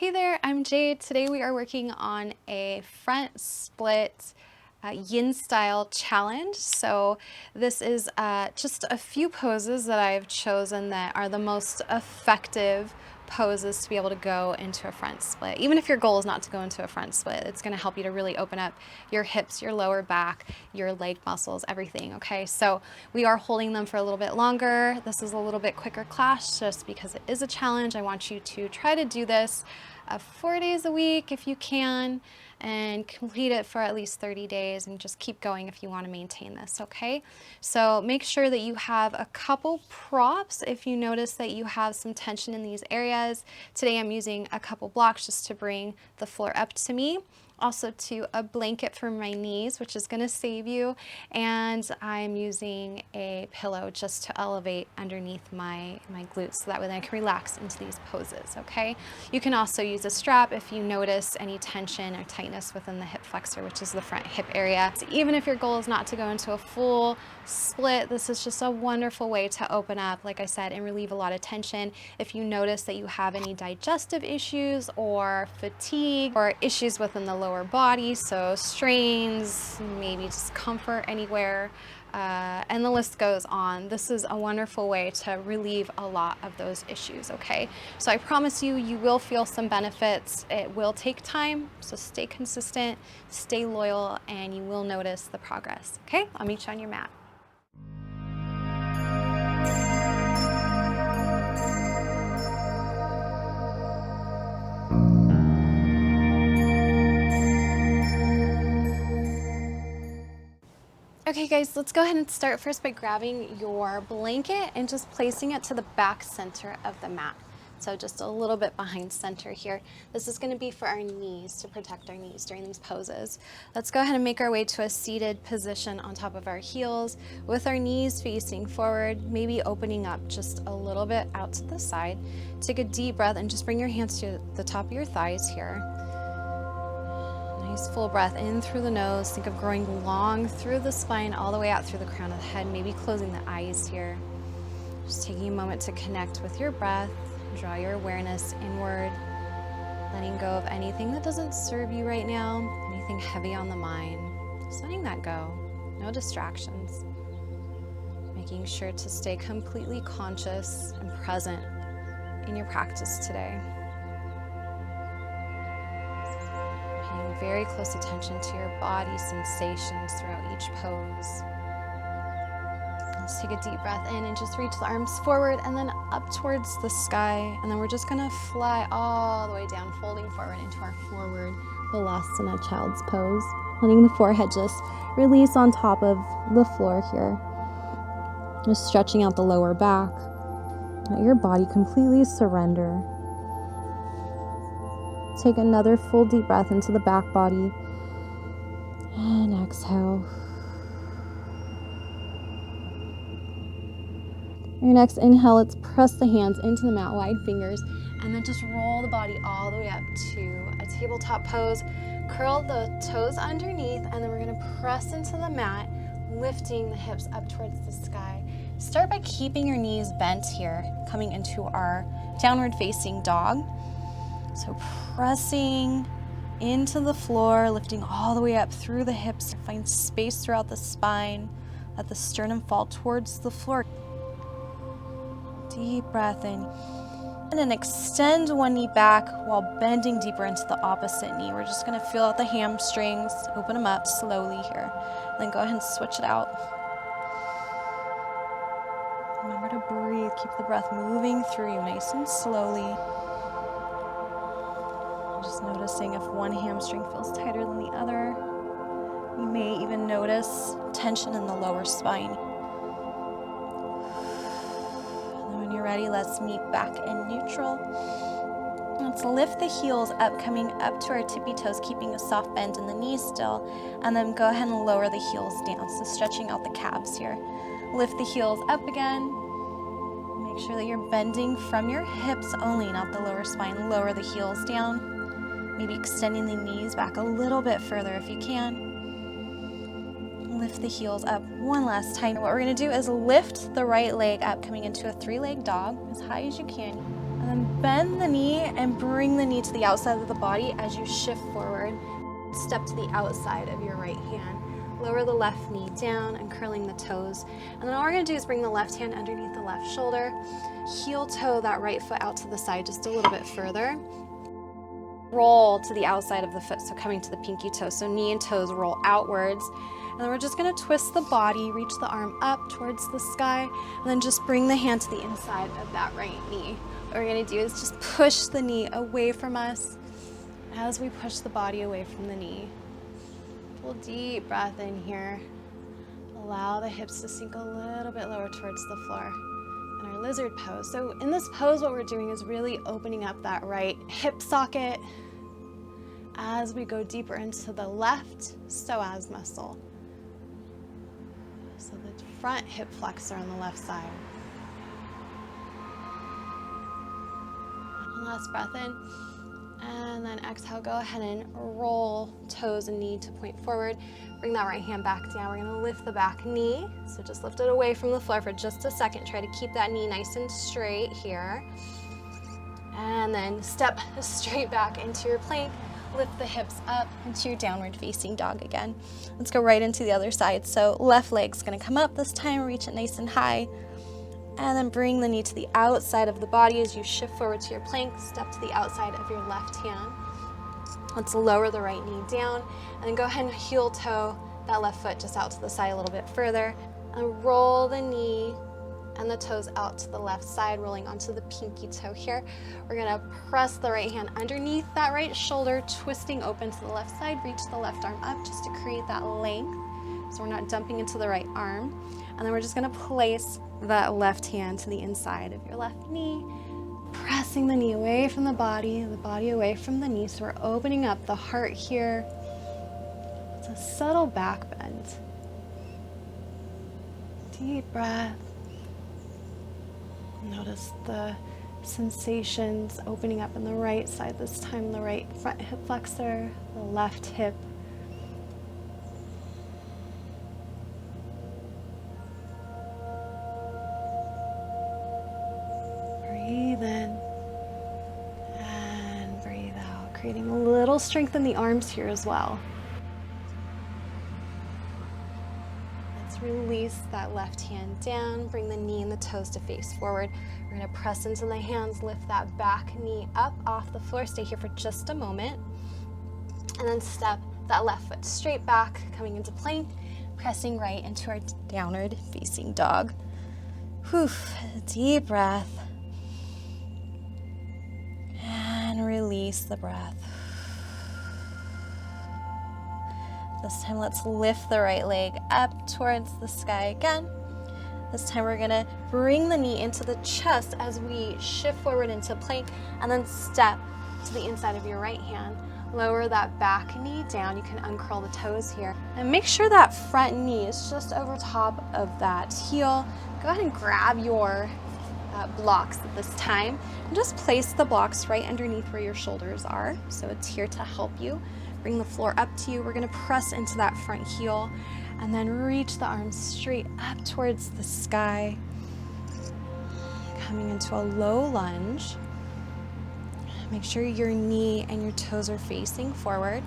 Hey there, I'm Jade. Today we are working on a front split yin style challenge. So this is just a few poses that I've chosen that are the most effective poses to be able to go into a front split. Even if your goal is not to go into a front split, it's going to help you to really open up your hips, your lower back, your leg muscles, everything. Okay, so we are holding them for a little bit longer. This is a little bit quicker class just because it is a challenge. I want you to try to do this 4 days a week if you can, and complete it for at least 30 days and just keep going if you want to maintain this, okay? So make sure that you have a couple props if you notice that you have some tension in these areas. Today I'm using a couple blocks just to bring the floor up to me. Also to a blanket for my knees, which is going to save you, and I'm using a pillow just to elevate underneath my glutes so that way I can relax into these poses, okay? You can also use a strap if you notice any tension or tightness within the hip flexor, which is the front hip area. So even if your goal is not to go into a full split, this is just a wonderful way to open up, like I said, and relieve a lot of tension. If you notice that you have any digestive issues or fatigue or issues within the lower body, so strains, maybe discomfort anywhere, and the list goes on. This is a wonderful way to relieve a lot of those issues, okay? So I promise you, you will feel some benefits. It will take time, so stay consistent, stay loyal, and you will notice the progress, okay? I'll meet you on your mat. Okay guys, let's go ahead and start first by grabbing your blanket and just placing it to the back center of the mat. So just a little bit behind center here. This is going to be for our knees, to protect our knees during these poses. Let's go ahead and make our way to a seated position on top of our heels with our knees facing forward, maybe opening up just a little bit out to the side. Take a deep breath and just bring your hands to the top of your thighs here. Nice full breath in through the nose. Think of growing long through the spine all the way out through the crown of the head, maybe closing the eyes here. Just taking a moment to connect with your breath. Draw your awareness inward, letting go of anything that doesn't serve you right now, anything heavy on the mind. Just letting that go. No distractions. Making sure to stay completely conscious and present in your practice today. Paying very close attention to your body sensations throughout each pose. Let's take a deep breath in and just reach the arms forward and then up towards the sky. And then we're just gonna fly all the way down, folding forward into our forward Balasana child's pose. Letting the forehead just release on top of the floor here. Just stretching out the lower back. Let your body completely surrender. Take another full deep breath into the back body. And exhale. Your next inhale, let's press the hands into the mat, wide fingers, and then just roll the body all the way up to a tabletop pose. Curl the toes underneath, and then we're gonna press into the mat, lifting the hips up towards the sky. Start by keeping your knees bent here, coming into our downward facing dog. So pressing into the floor, lifting all the way up through the hips. Find space throughout the spine. Let the sternum fall towards the floor. Deep breath in. And then extend one knee back while bending deeper into the opposite knee. We're just gonna feel out the hamstrings, open them up slowly here. Then go ahead and switch it out. Remember to breathe, keep the breath moving through you nice and slowly. Just noticing if one hamstring feels tighter than the other. You may even notice tension in the lower spine. Ready, let's meet back in neutral. Let's lift the heels up, coming up to our tippy toes, keeping a soft bend in the knees still, and then go ahead and lower the heels down, so stretching out the calves here. Lift the heels up again. Make sure that you're bending from your hips only, not the lower spine. Lower the heels down, maybe extending the knees back a little bit further if you can. Lift the heels up one last time. What we're gonna do is lift the right leg up, coming into a three-leg dog as high as you can. And then bend the knee and bring the knee to the outside of the body as you shift forward. Step to the outside of your right hand. Lower the left knee down and curling the toes. And then all we're gonna do is bring the left hand underneath the left shoulder, heel toe that right foot out to the side just a little bit further. Roll to the outside of the foot, so coming to the pinky toe. So knee and toes roll outwards. And then we're just gonna twist the body, reach the arm up towards the sky, and then just bring the hand to the inside of that right knee. What we're gonna do is just push the knee away from us as we push the body away from the knee. Pull deep breath in here. Allow the hips to sink a little bit lower towards the floor. In our lizard pose. So in this pose, what we're doing is really opening up that right hip socket as we go deeper into the left psoas muscle. So the front hip flexor on the left side. One last breath in. And then exhale, go ahead and roll toes and knee to point forward. Bring that right hand back down. We're gonna lift the back knee. So just lift it away from the floor for just a second. Try to keep that knee nice and straight here. And then step straight back into your plank. Lift the hips up into your downward facing dog again. Let's go right into the other side. So left leg's gonna come up this time, reach it nice and high. And then bring the knee to the outside of the body as you shift forward to your plank. Step to the outside of your left hand. Let's lower the right knee down and then go ahead and heel toe that left foot just out to the side a little bit further. And roll the knee and the toes out to the left side, rolling onto the pinky toe here. We're gonna press the right hand underneath that right shoulder, twisting open to the left side, reach the left arm up just to create that length. So we're not dumping into the right arm. And then we're just gonna place that left hand to the inside of your left knee, pressing the knee away from the body away from the knee. So we're opening up the heart here. It's a subtle back bend. Deep breath. Notice the sensations opening up in the right side this time, the right front hip flexor, the left hip. Breathe in and breathe out, creating a little strength in the arms here as well. Let's release that left hand down, bring the knee and the toes to face forward. We're going to press into the hands, lift that back knee up off the floor. Stay here for just a moment. And then step that left foot straight back, coming into plank, pressing right into our downward facing dog. Whew, deep breath. And release the breath. This time, let's lift the right leg up towards the sky again. This time, we're gonna bring the knee into the chest as we shift forward into plank, and then step to the inside of your right hand. Lower that back knee down. You can uncurl the toes here. And make sure that front knee is just over top of that heel. Go ahead and grab your blocks at this time and just place the blocks right underneath where your shoulders are. So it's here to help you. Bring the floor up to you. We're gonna press into that front heel and then reach the arms straight up towards the sky. Coming into a low lunge. Make sure your knee and your toes are facing forward.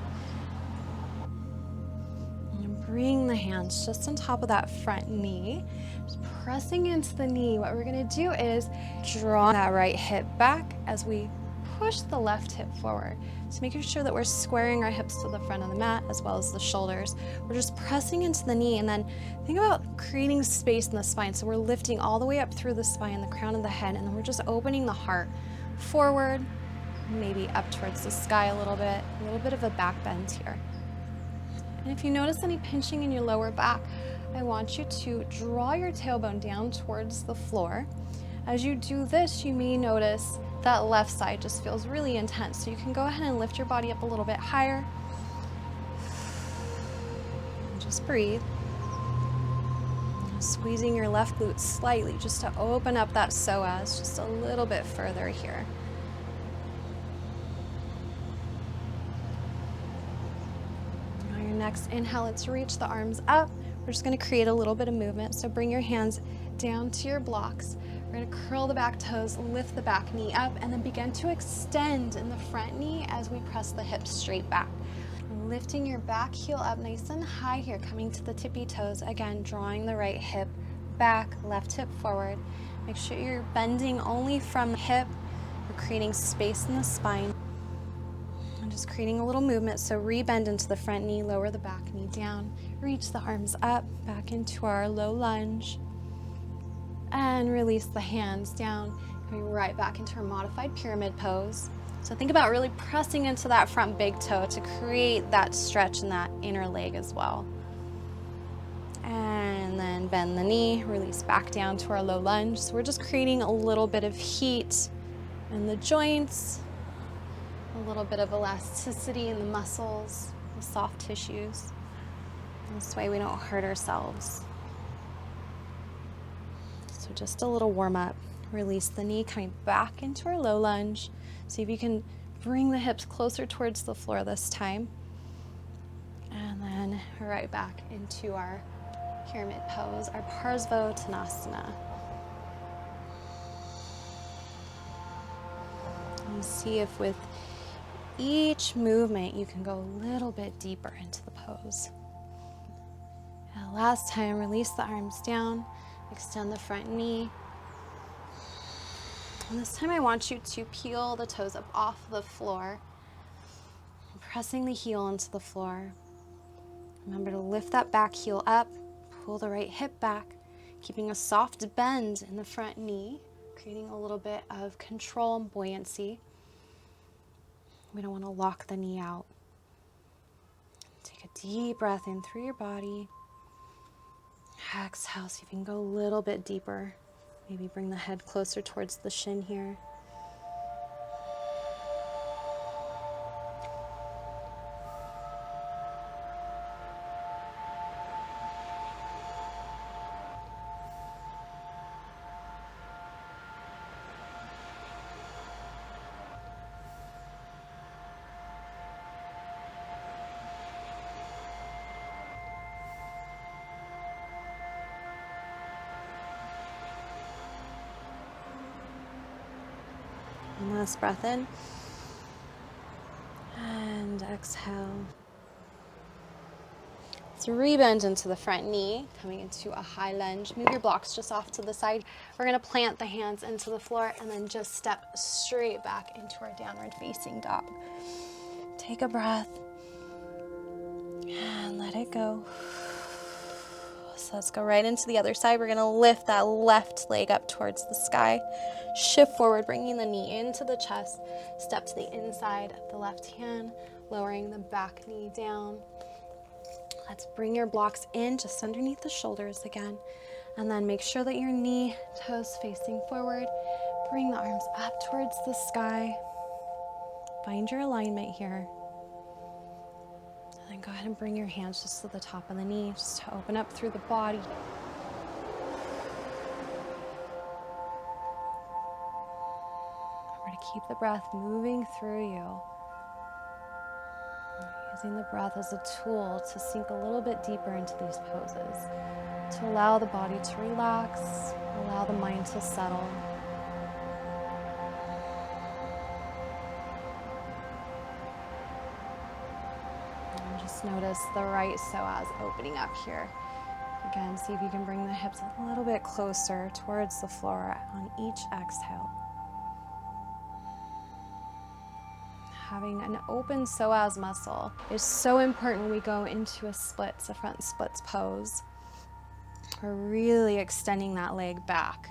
And bring the hands just on top of that front knee. Just pressing into the knee. What we're gonna do is draw that right hip back as we push the left hip forward. So making sure that we're squaring our hips to the front of the mat as well as the shoulders. We're just pressing into the knee, and then think about creating space in the spine. So we're lifting all the way up through the spine, the crown of the head, and then we're just opening the heart forward, maybe up towards the sky a little bit of a back bend here. And if you notice any pinching in your lower back, I want you to draw your tailbone down towards the floor. As you do this, you may notice that left side just feels really intense. So you can go ahead and lift your body up a little bit higher. And just breathe. Squeezing your left glute slightly just to open up that psoas just a little bit further here. On your next inhale, let's reach the arms up. We're just going to create a little bit of movement. So bring your hands down to your blocks. We're gonna curl the back toes, lift the back knee up, and then begin to extend in the front knee as we press the hips straight back. Lifting your back heel up nice and high here, coming to the tippy toes. Again, drawing the right hip back, left hip forward. Make sure you're bending only from the hip. You're creating space in the spine. And just creating a little movement. So rebend into the front knee, lower the back knee down, reach the arms up, back into our low lunge. And release the hands down, coming right back into our modified pyramid pose. So think about really pressing into that front big toe to create that stretch in that inner leg as well. And then bend the knee, release back down to our low lunge. So we're just creating a little bit of heat in the joints, a little bit of elasticity in the muscles, the soft tissues. This way we don't hurt ourselves. So just a little warm up. Release the knee, coming back into our low lunge. See if you can bring the hips closer towards the floor this time. And then right back into our pyramid pose, our Parsvottanasana. And see if with each movement you can go a little bit deeper into the pose. And last time, release the arms down, extend the front knee. And this time I want you to peel the toes up off the floor, pressing the heel into the floor. Remember to lift that back heel up, pull the right hip back, keeping a soft bend in the front knee, creating a little bit of control and buoyancy. We don't want to lock the knee out. Take a deep breath in through your body. Exhale, so you can go a little bit deeper. Maybe bring the head closer towards the shin here. One last breath in. And exhale. So rebend into the front knee, coming into a high lunge. Move your blocks just off to the side. We're going to plant the hands into the floor and then just step straight back into our downward facing dog. Take a breath and let it go. So let's go right into the other side. We're going to lift that left leg up towards the sky. Shift forward, bringing the knee into the chest. Step to the inside of the left hand, lowering the back knee down. Let's bring your blocks in just underneath the shoulders again. And then make sure that your knee, toes facing forward. Bring the arms up towards the sky. Find your alignment here. And then go ahead and bring your hands just to the top of the knee, just to open up through the body. Remember to keep the breath moving through you. Using the breath as a tool to sink a little bit deeper into these poses, to allow the body to relax, allow the mind to settle. And just notice the right psoas opening up here. Again, see if you can bring the hips a little bit closer towards the floor on each exhale. Having an open psoas muscle is so important when we go into a splits, a front splits pose. We're really extending that leg back.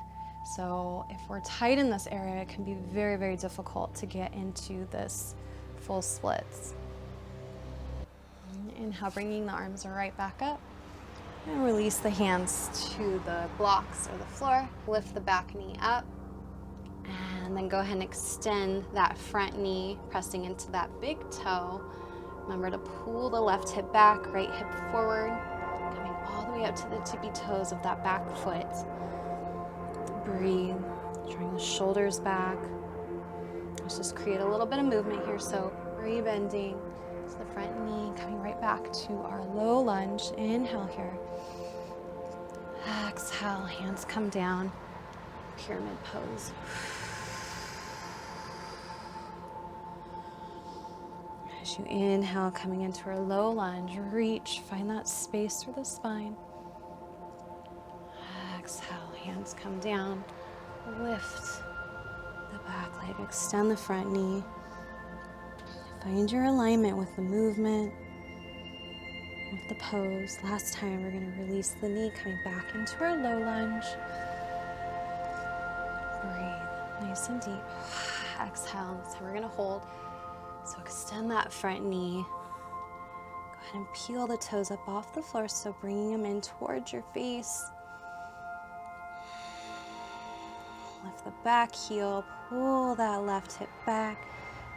So if we're tight in this area, it can be very, very difficult to get into this full splits. Inhale, bringing the arms right back up. And release the hands to the blocks or the floor. Lift the back knee up. And then go ahead and extend that front knee, pressing into that big toe. Remember to pull the left hip back, right hip forward, coming all the way up to the tippy toes of that back foot. Breathe, drawing the shoulders back. Let's just create a little bit of movement here. So rebending to the front knee, coming right back to our low lunge. Inhale here. Exhale, hands come down, pyramid pose. As you inhale, coming into our low lunge, reach, find that space through the spine. Exhale, hands come down, lift the back leg, extend the front knee. Find your alignment with the movement, with the pose. Last time, we're going to release the knee, coming back into our low lunge. Breathe nice and deep. Exhale, this time we're going to hold. So extend that front knee. Go ahead and peel the toes up off the floor, so bringing them in towards your face. Lift the back heel, pull that left hip back,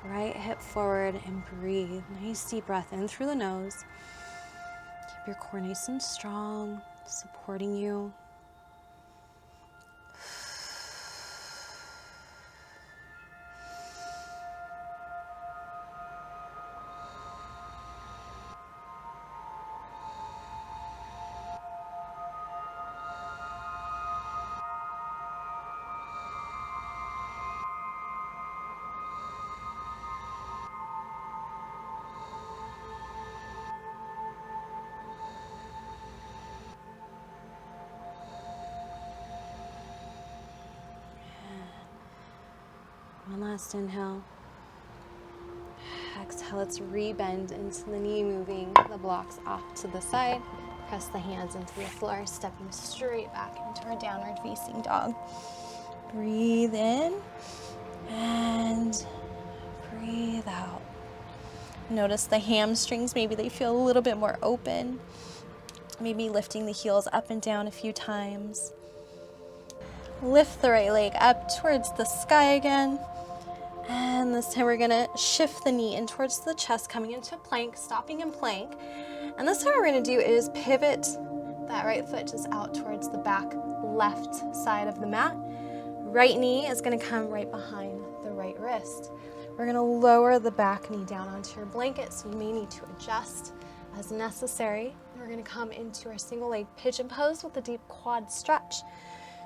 right hip forward, and breathe. Nice deep breath in through the nose. Keep your core nice and strong, supporting you. One last inhale. Exhale, let's rebend into the knee, moving the blocks off to the side. Press the hands into the floor, stepping straight back into our downward facing dog. Breathe in and breathe out. Notice the hamstrings, maybe they feel a little bit more open. Maybe lifting the heels up and down a few times. Lift the right leg up towards the sky again. And this time we're gonna shift the knee in towards the chest, coming into plank, stopping in plank. And this time what we're gonna do is pivot that right foot just out towards the back left side of the mat. Right knee is gonna come right behind the right wrist. We're gonna lower the back knee down onto your blanket, so you may need to adjust as necessary. We're gonna come into our single leg pigeon pose with a deep quad stretch.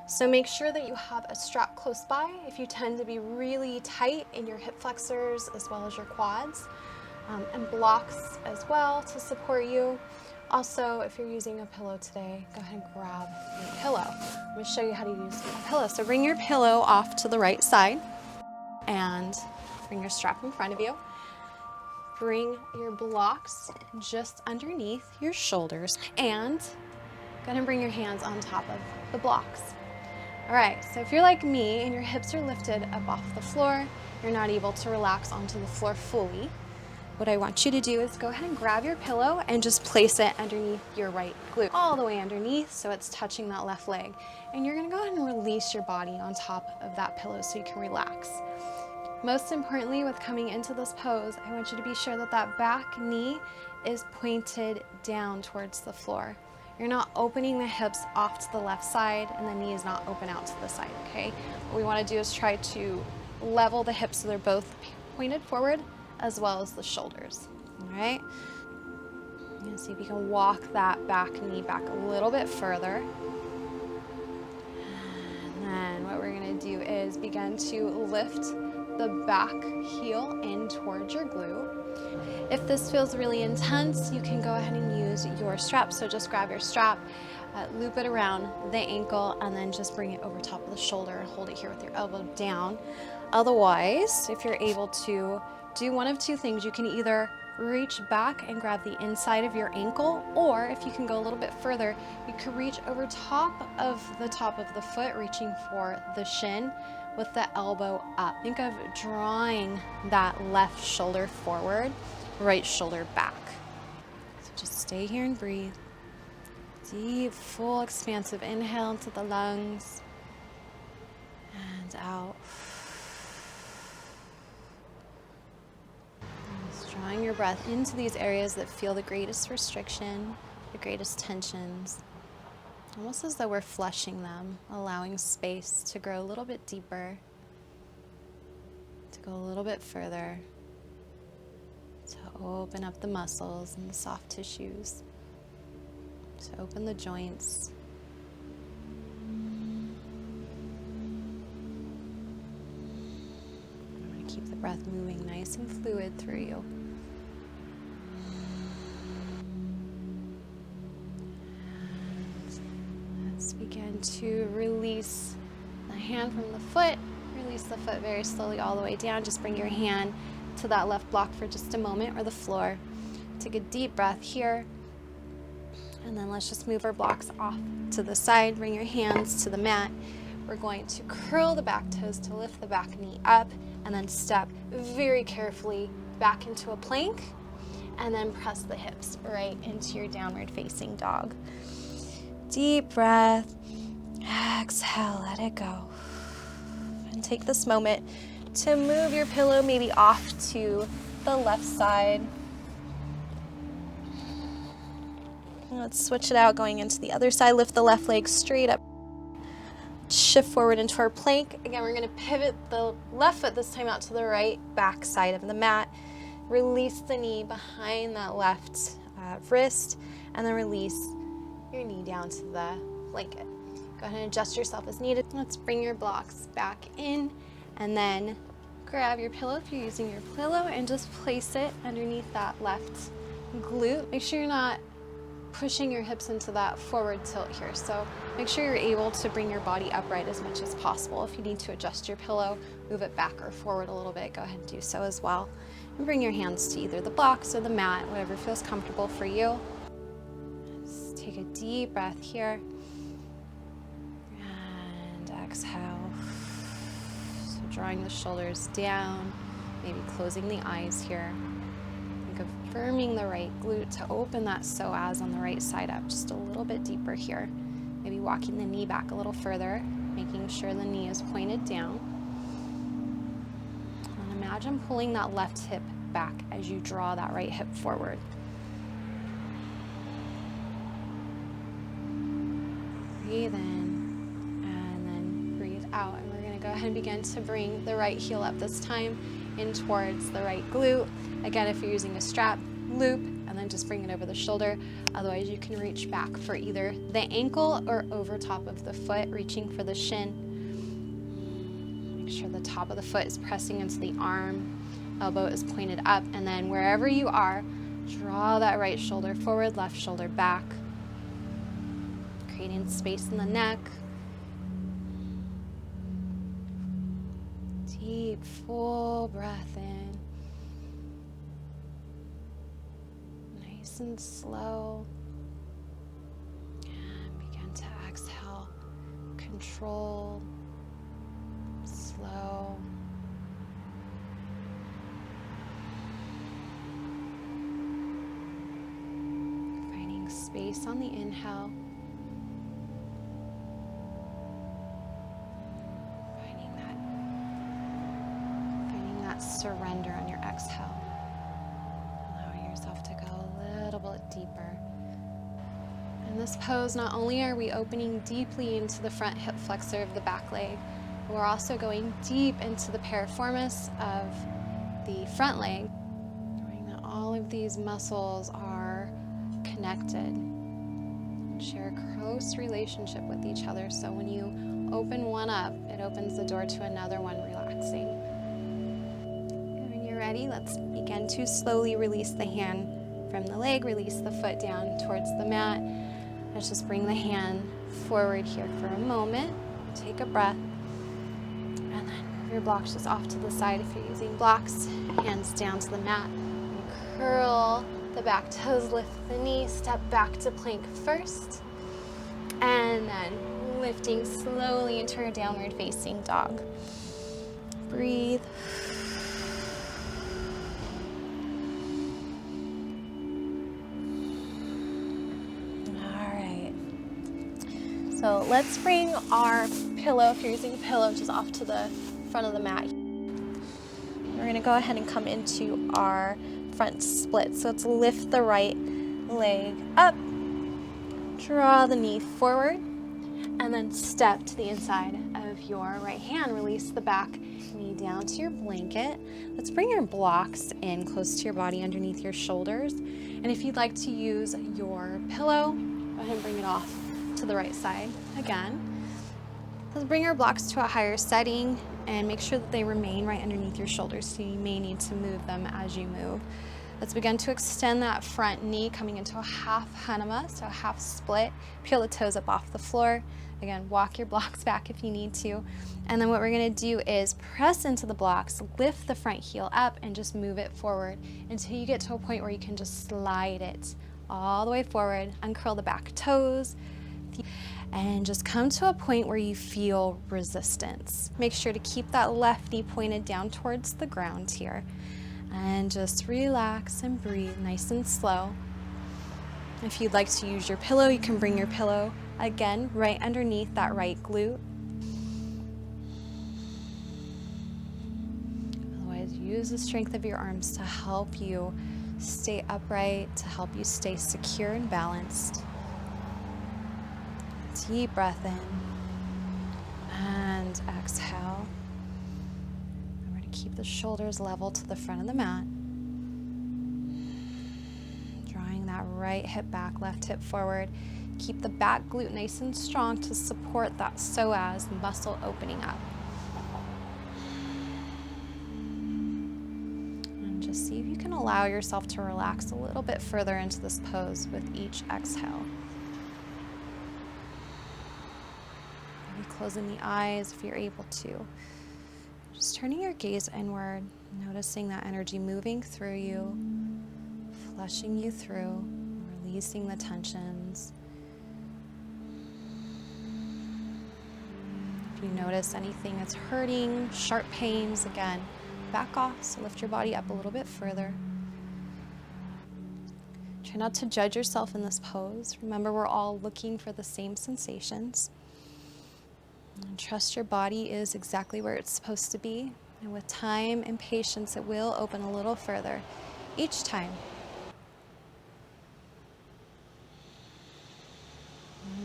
So make sure that you have a strap close by if you tend to be really tight in your hip flexors as well as your quads, and blocks as well to support you. Also, if you're using a pillow today, go ahead and grab your pillow. I'm going to show you how to use a pillow. So bring your pillow off to the right side and bring your strap in front of you. Bring your blocks just underneath your shoulders and go ahead and bring your hands on top of the blocks. All right, so if you're like me and your hips are lifted up off the floor, you're not able to relax onto the floor fully, what I want you to do is go ahead and grab your pillow and just place it underneath your right glute, all the way underneath so it's touching that left leg. And you're gonna go ahead and release your body on top of that pillow so you can relax. Most importantly, with coming into this pose, I want you to be sure that that back knee is pointed down towards the floor. You're not opening the hips off to the left side and the knee is not open out to the side, okay? What we wanna do is try to level the hips so they're both pointed forward as well as the shoulders, all right? You're gonna see if you can walk that back knee back a little bit further. And then what we're gonna do is begin to lift the back heel in towards your glute. If this feels really intense, you can go ahead and use your strap. So just grab your strap, loop it around the ankle, and then just bring it over top of the shoulder and hold it here with your elbow down. Otherwise, if you're able to do one of two things, you can either reach back and grab the inside of your ankle, or if you can go a little bit further, you can reach over top of the foot, reaching for the shin with the elbow up. Think of drawing that left shoulder forward, right shoulder back. So just stay here and breathe. Deep, full, expansive inhale into the lungs and out. Just drawing your breath into these areas that feel the greatest restriction, the greatest tensions. Almost as though we're flushing them, allowing space to grow a little bit deeper, to go a little bit further, to open up the muscles and the soft tissues, to open the joints, breath moving nice and fluid through you. Let's begin to release the hand from the foot. Release the foot very slowly all the way down. Just bring your hand to that left block for just a moment, or the floor. Take a deep breath here. And then let's just move our blocks off to the side. Bring your hands to the mat. We're going to curl the back toes to lift the back knee up, and then step very carefully back into a plank, and then press the hips right into your downward facing dog. Deep breath. Exhale, let it go. And take this moment to move your pillow maybe off to the left side. Let's switch it out, going into the other side. Lift the left leg straight up. Shift forward into our plank. Again, we're going to pivot the left foot this time out to the right back side of the mat. Release the knee behind that left wrist, and then release your knee down to the blanket. Go ahead and adjust yourself as needed. Let's bring your blocks back in, and then grab your pillow if you're using your pillow and just place it underneath that left glute. Make sure you're not pushing your hips into that forward tilt here. So make sure you're able to bring your body upright as much as possible. If you need to adjust your pillow, move it back or forward a little bit, go ahead and do so as well. And bring your hands to either the blocks or the mat, whatever feels comfortable for you. Just take a deep breath here. And exhale. So drawing the shoulders down, maybe closing the eyes here. Think of firming the right glute to open that psoas on the right side up just a little bit deeper here. Maybe walking the knee back a little further, making sure the knee is pointed down. And imagine pulling that left hip back as you draw that right hip forward. Breathe in and then breathe out. And we're going to go ahead and begin to bring the right heel up this time in towards the right glute. Again, if you're using a strap, loop, and then just bring it over the shoulder. Otherwise, you can reach back for either the ankle or over top of the foot, reaching for the shin. Make sure the top of the foot is pressing into the arm, elbow is pointed up, and then wherever you are, draw that right shoulder forward, left shoulder back, creating space in the neck. Deep, full breath in. Nice and slow. And begin to exhale. Control. Slow. Finding space on the inhale. Surrender on your exhale. Allowing yourself to go a little bit deeper. In this pose, not only are we opening deeply into the front hip flexor of the back leg, but we're also going deep into the piriformis of the front leg, knowing that all of these muscles are connected and share a close relationship with each other. So when you open one up, it opens the door to another one, relaxing. Ready? Let's begin to slowly release the hand from the leg, release the foot down towards the mat. Let's just bring the hand forward here for a moment. Take a breath, and then move your blocks just off to the side if you're using blocks. Hands down to the mat. And curl the back toes, lift the knee, step back to plank first, and then lifting slowly into our downward facing dog. Breathe. So let's bring our pillow, if you're using a pillow, just off to the front of the mat. We're gonna go ahead and come into our front split. So let's lift the right leg up, draw the knee forward, and then step to the inside of your right hand. Release the back knee down to your blanket. Let's bring your blocks in close to your body underneath your shoulders. And if you'd like to use your pillow, go ahead and bring it off to the right side again. Let's bring our blocks to a higher setting and make sure that they remain right underneath your shoulders, so you may need to move them as you move. Let's begin to extend that front knee, coming into a half hanama, so a half split. Peel the toes up off the floor. Again, walk your blocks back if you need to. And then what we're gonna do is press into the blocks, lift the front heel up, and just move it forward until you get to a point where you can just slide it all the way forward, uncurl the back toes, and just come to a point where you feel resistance. Make sure to keep that left knee pointed down towards the ground here. And just relax and breathe nice and slow. If you'd like to use your pillow, you can bring your pillow again right underneath that right glute. Otherwise, use the strength of your arms to help you stay upright, to help you stay secure and balanced. Deep breath in and exhale. Remember to keep the shoulders level to the front of the mat. Drawing that right hip back, left hip forward. Keep the back glute nice and strong to support that psoas muscle opening up. And just see if you can allow yourself to relax a little bit further into this pose with each exhale. Closing the eyes if you're able to. Just turning your gaze inward, noticing that energy moving through you, flushing you through, releasing the tensions. If you notice anything that's hurting, sharp pains, again, back off, so lift your body up a little bit further. Try not to judge yourself in this pose. Remember, we're all looking for the same sensations. And trust your body is exactly where it's supposed to be. And with time and patience, it will open a little further each time.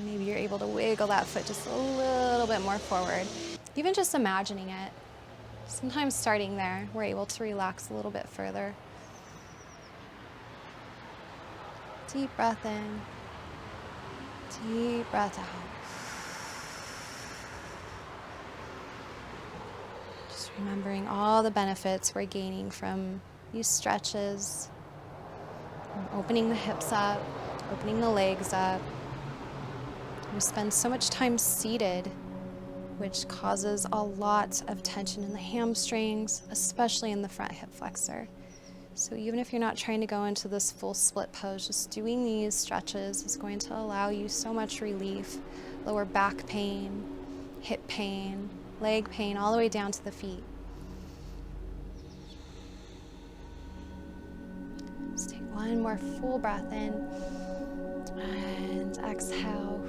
Maybe you're able to wiggle that foot just a little bit more forward. Even just imagining it. Sometimes starting there, we're able to relax a little bit further. Deep breath in. Deep breath out. Remembering all the benefits we're gaining from these stretches, from opening the hips up, opening the legs up. We spend so much time seated, which causes a lot of tension in the hamstrings, especially in the front hip flexor. So even if you're not trying to go into this full split pose, just doing these stretches is going to allow you so much relief, lower back pain, hip pain, leg pain, all the way down to the feet. Let's take one more full breath in and exhale.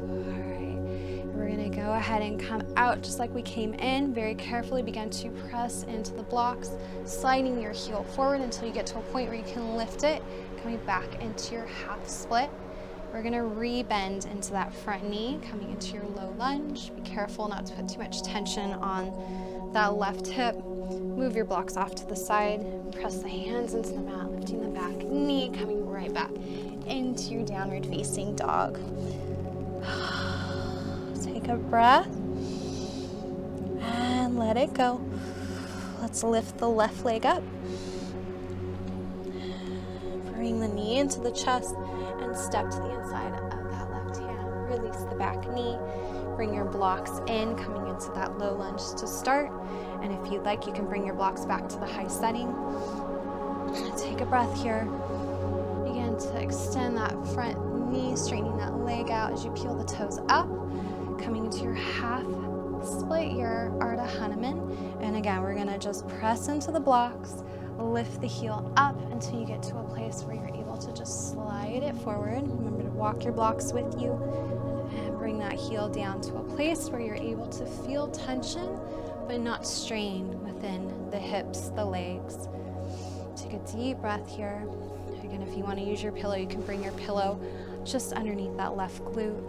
All right, we're gonna go ahead and come out just like we came in. Very carefully begin to press into the blocks, sliding your heel forward until you get to a point where you can lift it, coming back into your half split. We're gonna re-bend into that front knee, coming into your low lunge. Be careful not to put too much tension on that left hip. Move your blocks off to the side. Press the hands into the mat, lifting the back knee, coming right back into your downward facing dog. Take a breath and let it go. Let's lift the left leg up. Bring the knee into the chest and step to the inside of that left hand. Release the back knee. Bring your blocks in, coming into that low lunge to start. And if you'd like, you can bring your blocks back to the high setting. Take a breath here. Begin to extend that front knee, straightening that leg out as you peel the toes up. Coming into your half split, your Ardha Hanuman. And again, we're gonna just press into the blocks, lift the heel up until you get to a place where you're able to just slide it forward. Remember to walk your blocks with you and bring that heel down to a place where you're able to feel tension but not strain within the hips, the legs. Take a deep breath here. Again, if you want to use your pillow, you can bring your pillow just underneath that left glute.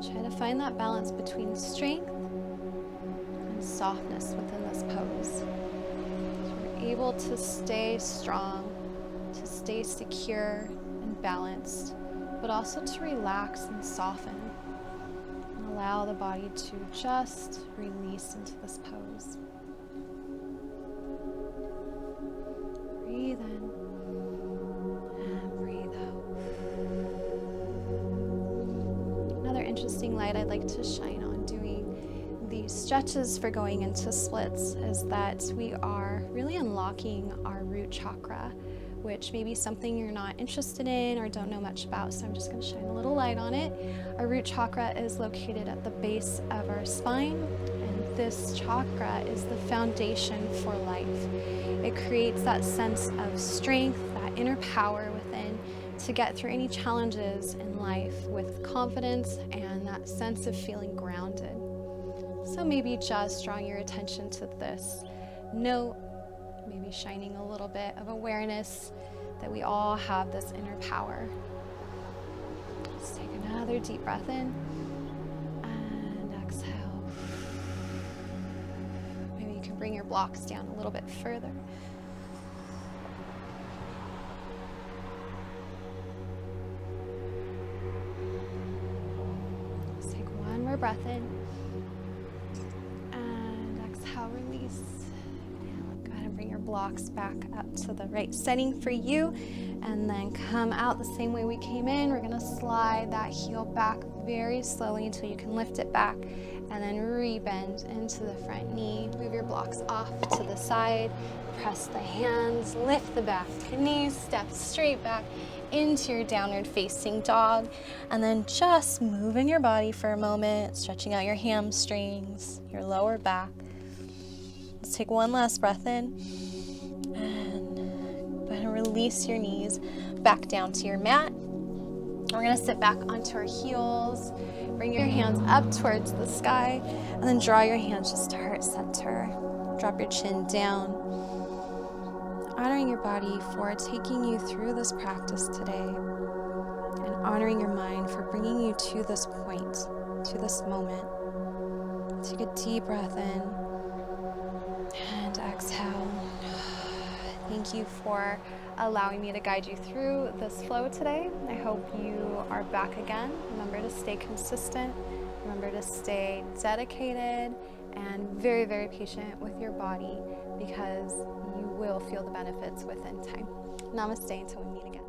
Try to find that balance between strength and softness within this pose. So we're able to stay strong, to stay secure and balanced, but also to relax and soften and allow the body to just release into this pose. Breathe in and breathe out. Another interesting light I'd like to shine on doing these stretches for going into splits is that we are really unlocking our root chakra, which may be something you're not interested in or don't know much about, so I'm just going to shine a little light on it. Our root chakra is located at the base of our spine, and this chakra is the foundation for life. It creates that sense of strength, that inner power within to get through any challenges in life with confidence and that sense of feeling grounded. So maybe just drawing your attention to this note, maybe shining a little bit of awareness that we all have this inner power. Let's take another deep breath in and exhale. Maybe you can bring your blocks down a little bit further. Let's take one more breath in. Release. Go ahead and bring your blocks back up to the right setting for you, and then come out the same way we came in. We're going to slide that heel back very slowly until you can lift it back, and then rebend into the front knee. Move your blocks off to the side, press the hands, lift the back knee, step straight back into your downward facing dog, and then just moving your body for a moment, stretching out your hamstrings, your lower back. Let's take one last breath in and go ahead and release your knees back down to your mat. We're going to sit back onto our heels, bring your hands up towards the sky, and then draw your hands just to heart center. Drop your chin down, honoring your body for taking you through this practice today, and honoring your mind for bringing you to this point, to this moment. Take a deep breath in and exhale. Thank you for allowing me to guide you through this flow today. I hope you are back again. Remember to stay consistent. Remember to stay dedicated and very, very patient with your body, because you will feel the benefits within time. Namaste until we meet again.